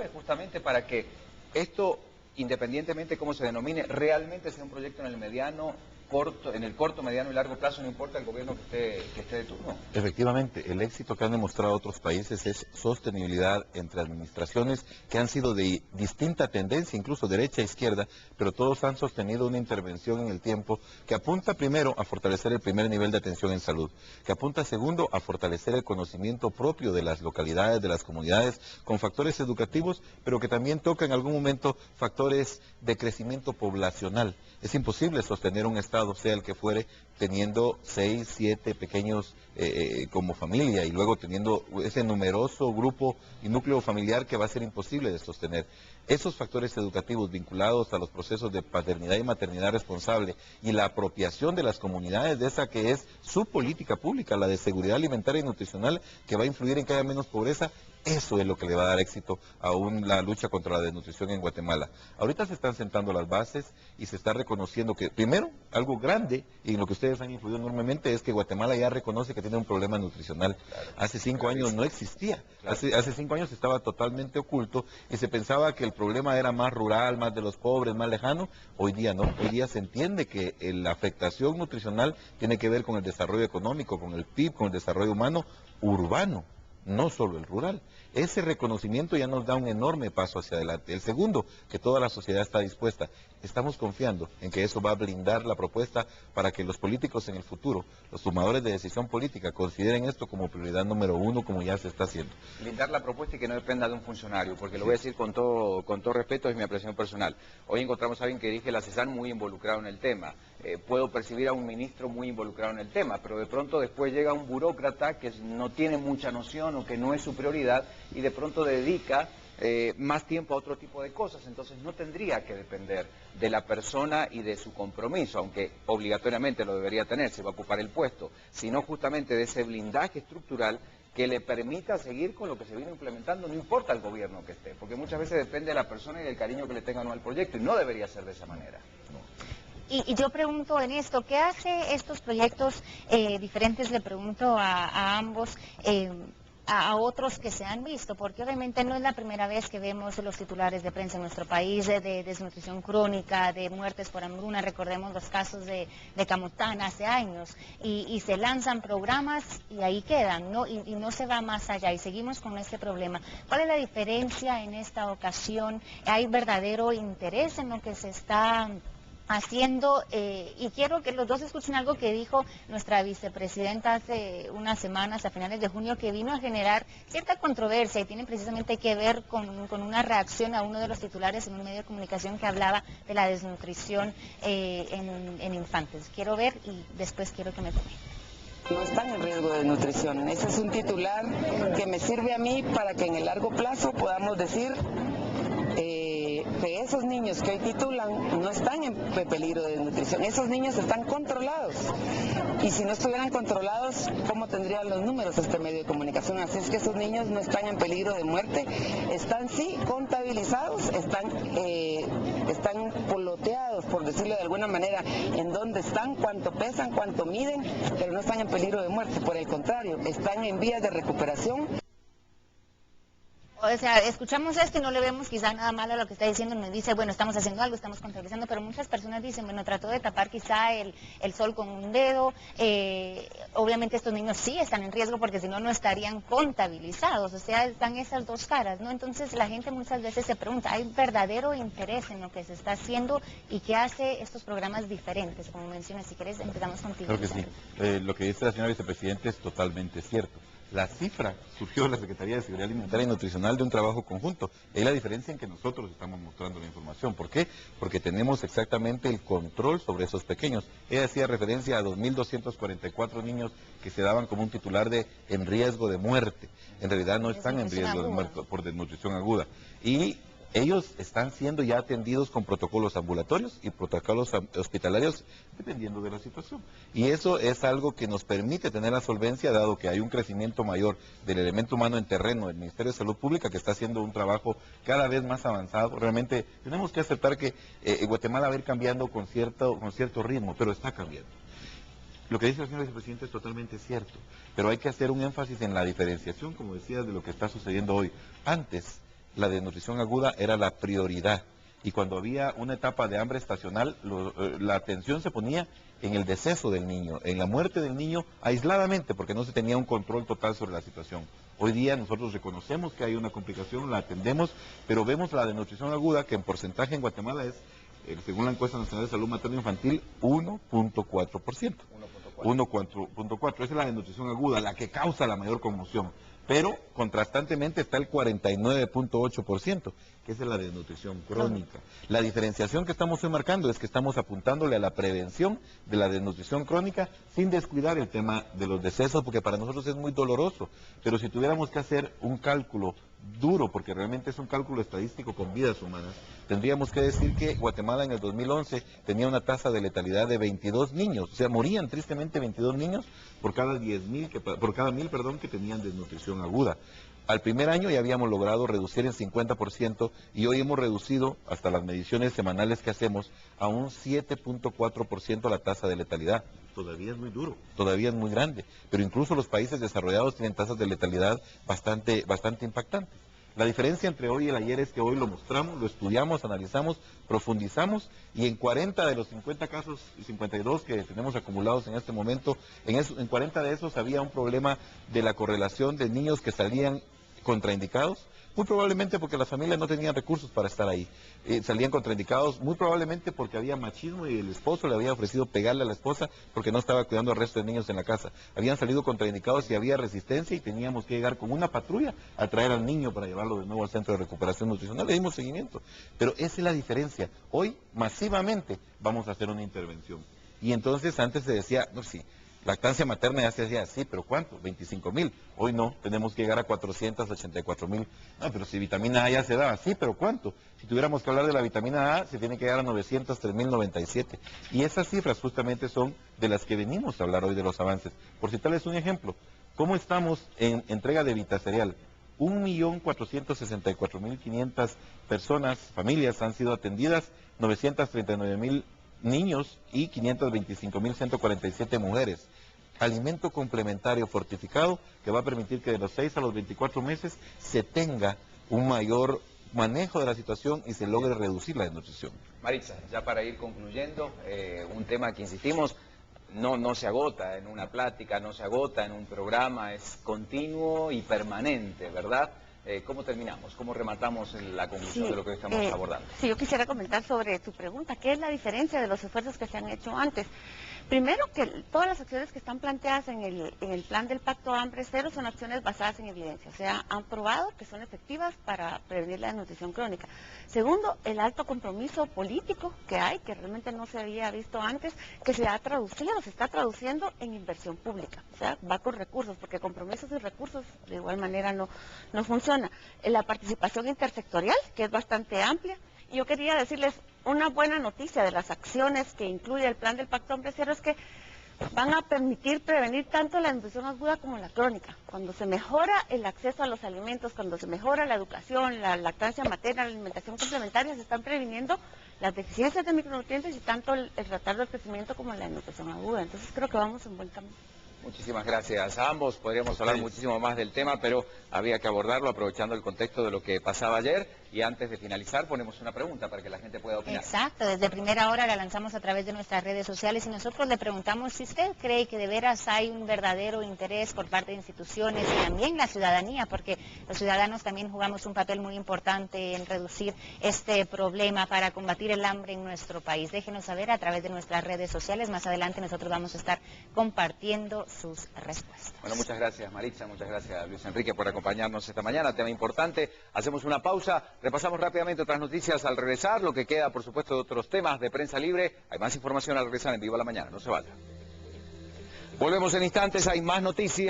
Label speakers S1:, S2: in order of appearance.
S1: justamente para que esto, independientemente de cómo se denomine, realmente sea un proyecto en el mediano, corto, en el corto, mediano y largo plazo, no importa el gobierno que esté de turno?
S2: Efectivamente, el éxito que han demostrado otros países es sostenibilidad entre administraciones que han sido de distinta tendencia, incluso derecha e izquierda, pero todos han sostenido una intervención en el tiempo que apunta primero a fortalecer el primer nivel de atención en salud, que apunta segundo a fortalecer el conocimiento propio de las localidades, de las comunidades, con factores educativos, pero que también toca en algún momento factores de crecimiento poblacional. Es imposible sostener un Estado, sea el que fuere, teniendo 6, 7 pequeños como familia y luego teniendo ese numeroso grupo y núcleo familiar que va a ser imposible de sostener. Esos factores educativos vinculados a los procesos de paternidad y maternidad responsable y la apropiación de las comunidades de esa que es su política pública, la de seguridad alimentaria y nutricional, que va a influir en que haya menos pobreza, eso es lo que le va a dar éxito a la lucha contra la desnutrición en Guatemala. Ahorita se están sentando las bases y se está reconociendo que, primero, algo grande, y en lo que ustedes han influido enormemente, es que Guatemala ya reconoce que tiene un problema nutricional. Hace 5 años no existía. Hace 5 años estaba totalmente oculto y se pensaba que el problema era más rural, más de los pobres, más lejano. Hoy día no. Hoy día se entiende que la afectación nutricional tiene que ver con el desarrollo económico, con el PIB, con el desarrollo humano urbano, no solo el rural. Ese reconocimiento ya nos da un enorme paso hacia adelante. El segundo, que toda la sociedad está dispuesta. Estamos confiando en que eso va a blindar la propuesta para que los políticos en el futuro, los tomadores de decisión política, consideren esto como prioridad número 1, como ya se está haciendo.
S1: Blindar la propuesta y que no dependa de un funcionario, porque lo voy a decir con todo respeto, es mi apreciación personal. Hoy encontramos a alguien que dirige la CESAN muy involucrado en el tema. Puedo percibir a un ministro muy involucrado en el tema, pero de pronto después llega un burócrata que no tiene mucha noción o que no es su prioridad y de pronto dedica más tiempo a otro tipo de cosas, entonces no tendría que depender de la persona y de su compromiso, aunque obligatoriamente lo debería tener, si va a ocupar el puesto, sino justamente de ese blindaje estructural que le permita seguir con lo que se viene implementando, no importa el gobierno que esté, porque muchas veces depende de la persona y del cariño que le tenga o no al proyecto, y no debería ser de esa manera.
S3: Y yo pregunto en esto, ¿qué hace estos proyectos diferentes? Le pregunto a ambos, a otros que se han visto, porque obviamente no es la primera vez que vemos los titulares de prensa en nuestro país de desnutrición crónica, de muertes por hambruna. Recordemos los casos de Camotán hace años, y se lanzan programas y ahí quedan, ¿no? Y no se va más allá, y seguimos con este problema. ¿Cuál es la diferencia en esta ocasión? ¿Hay verdadero interés en lo que se está haciendo? Y quiero que los dos escuchen algo que dijo nuestra vicepresidenta hace unas semanas, a finales de junio, que vino a generar cierta controversia y tiene precisamente que ver con una reacción a uno de los titulares en un medio de comunicación que hablaba de la desnutrición en infantes. Quiero ver y después quiero que me comenten.
S4: No están en riesgo de nutrición. Ese es un titular que me sirve a mí para que en el largo plazo podamos decir que esos niños que hoy titulan no están en peligro de desnutrición. Esos niños están controlados. Y si no estuvieran controlados, ¿cómo tendrían los números este medio de comunicación? Así es que esos niños no están en peligro de muerte. Están sí contabilizados, están poloteados, por decirlo de alguna manera, en dónde están, cuánto pesan, cuánto miden, pero no están en peligro de muerte. Por el contrario, están en vías de recuperación.
S3: O sea, escuchamos esto y no le vemos quizá nada malo a lo que está diciendo, nos dice, bueno, estamos haciendo algo, estamos contabilizando, pero muchas personas dicen, bueno, trató de tapar quizá el sol con un dedo. Obviamente estos niños sí están en riesgo porque si no, no estarían contabilizados, o sea, están esas dos caras, ¿no? Entonces la gente muchas veces se pregunta, ¿hay verdadero interés en lo que se está haciendo y qué hace estos programas diferentes? Como mencionas, si quieres empezamos contigo.
S2: Creo que sí. Lo que dice la señora vicepresidenta es totalmente cierto. La cifra surgió de la Secretaría de Seguridad Alimentaria y Nutricional de un trabajo conjunto. Es la diferencia en que nosotros estamos mostrando la información. ¿Por qué? Porque tenemos exactamente el control sobre esos pequeños. Ella hacía referencia a 2.244 niños que se daban como un titular de en riesgo de muerte. En realidad no están en riesgo de muerte por desnutrición aguda. Y ellos están siendo ya atendidos con protocolos ambulatorios y protocolos hospitalarios dependiendo de la situación. Y eso es algo que nos permite tener la solvencia, dado que hay un crecimiento mayor del elemento humano en terreno del Ministerio de Salud Pública, que está haciendo un trabajo cada vez más avanzado. Realmente tenemos que aceptar que Guatemala va a ir cambiando con cierto ritmo, pero está cambiando. Lo que dice la señora vicepresidenta es totalmente cierto, pero hay que hacer un énfasis en la diferenciación, como decías, de lo que está sucediendo hoy. Antes, la desnutrición aguda era la prioridad. Y cuando había una etapa de hambre estacional, la atención se ponía en el deceso del niño, en la muerte del niño aisladamente, porque no se tenía un control total sobre la situación. Hoy día nosotros reconocemos que hay una complicación, la atendemos, pero vemos la desnutrición aguda, que en porcentaje en Guatemala es, según la encuesta nacional de salud materno-infantil, 1.4%. 1.4. Esa es la desnutrición aguda, la que causa la mayor conmoción. Pero contrastantemente está el 49.8%, que es la desnutrición crónica. La diferenciación que estamos hoy marcando es que estamos apuntándole a la prevención de la desnutrición crónica sin descuidar el tema de los decesos, porque para nosotros es muy doloroso. Pero si tuviéramos que hacer un cálculo duro, porque realmente es un cálculo estadístico con vidas humanas, tendríamos que decir que Guatemala en el 2011 tenía una tasa de letalidad de 22 niños, o sea, morían tristemente 22 niños por cada 1000 que tenían desnutrición aguda. Al primer año ya habíamos logrado reducir en 50% y hoy hemos reducido, hasta las mediciones semanales que hacemos, a un 7.4% la tasa de letalidad. Todavía es muy duro, todavía es muy grande, pero incluso los países desarrollados tienen tasas de letalidad bastante impactantes. La diferencia entre hoy y el ayer es que hoy lo mostramos, lo estudiamos, analizamos, profundizamos, y en 40 de los 50 casos, 52 que tenemos acumulados en este momento, en 40 de esos había un problema de la correlación de niños que salían contraindicados, muy probablemente porque las familias no tenían recursos para estar ahí. Salían contraindicados, muy probablemente porque había machismo y el esposo le había ofrecido pegarle a la esposa porque no estaba cuidando al resto de niños en la casa. Habían salido contraindicados y había resistencia y teníamos que llegar con una patrulla a traer al niño para llevarlo de nuevo al centro de recuperación nutricional. Le dimos seguimiento. Pero esa es la diferencia. Hoy, masivamente, vamos a hacer una intervención. Y entonces antes se decía, no, sí, lactancia materna ya se hacía así, pero ¿cuánto? 25,000. Hoy no, tenemos que llegar a 484,000. No, pero si vitamina A ya se da, sí, pero ¿cuánto? Si tuviéramos que hablar de la vitamina A, se tiene que llegar a 903,097. Y esas cifras justamente son de las que venimos a hablar hoy de los avances. Por citarles un ejemplo, ¿cómo estamos en entrega de Vitacereal? 1.464.500 personas, familias han sido atendidas, 939,000 niños y 525,147 mujeres. Alimento complementario fortificado que va a permitir que de los 6 a los 24 meses se tenga un mayor manejo de la situación y se logre reducir la desnutrición.
S1: Maritza, ya para ir concluyendo, un tema que insistimos, no se agota en una plática, no se agota en un programa, es continuo y permanente, ¿verdad? ¿Cómo terminamos? ¿Cómo rematamos la conclusión de lo que hoy estamos abordando?
S5: Sí, yo quisiera comentar sobre tu pregunta. ¿Qué es la diferencia de los esfuerzos que se han hecho antes? Primero, que todas las acciones que están planteadas en el plan del Pacto Hambre Cero son acciones basadas en evidencia. O sea, han probado que son efectivas para prevenir la desnutrición crónica. Segundo, el alto compromiso político que hay, que realmente no se había visto antes, que se ha traducido, se está traduciendo en inversión pública. O sea, va con recursos, porque compromisos y recursos de igual manera no funciona. La participación intersectorial, que es bastante amplia. Y yo quería decirles una buena noticia de las acciones que incluye el plan del Pacto Hambre Cero, es que van a permitir prevenir tanto la desnutrición aguda como la crónica. Cuando se mejora el acceso a los alimentos, cuando se mejora la educación, la lactancia materna, la alimentación complementaria, se están previniendo las deficiencias de micronutrientes y tanto el retardo del crecimiento como la desnutrición aguda. Entonces creo que vamos en buen camino.
S1: Muchísimas gracias a ambos. Podríamos hablar muchísimo más del tema, pero había que abordarlo aprovechando el contexto de lo que pasaba ayer. Y antes de finalizar, ponemos una pregunta para que la gente pueda opinar.
S3: Exacto, desde primera hora la lanzamos a través de nuestras redes sociales y nosotros le preguntamos si usted cree que de veras hay un verdadero interés por parte de instituciones y también la ciudadanía, porque los ciudadanos también jugamos un papel muy importante en reducir este problema para combatir el hambre en nuestro país. Déjenos saber a través de nuestras redes sociales. Más adelante nosotros vamos a estar compartiendo sus respuestas.
S1: Bueno, muchas gracias Maritza, muchas gracias Luis Enrique por acompañarnos esta mañana. Tema importante. Hacemos una pausa. Repasamos rápidamente otras noticias al regresar, lo que queda, por supuesto, de otros temas de Prensa Libre. Hay más información al regresar en Viva la Mañana, no se vaya. Volvemos en instantes, hay más noticias.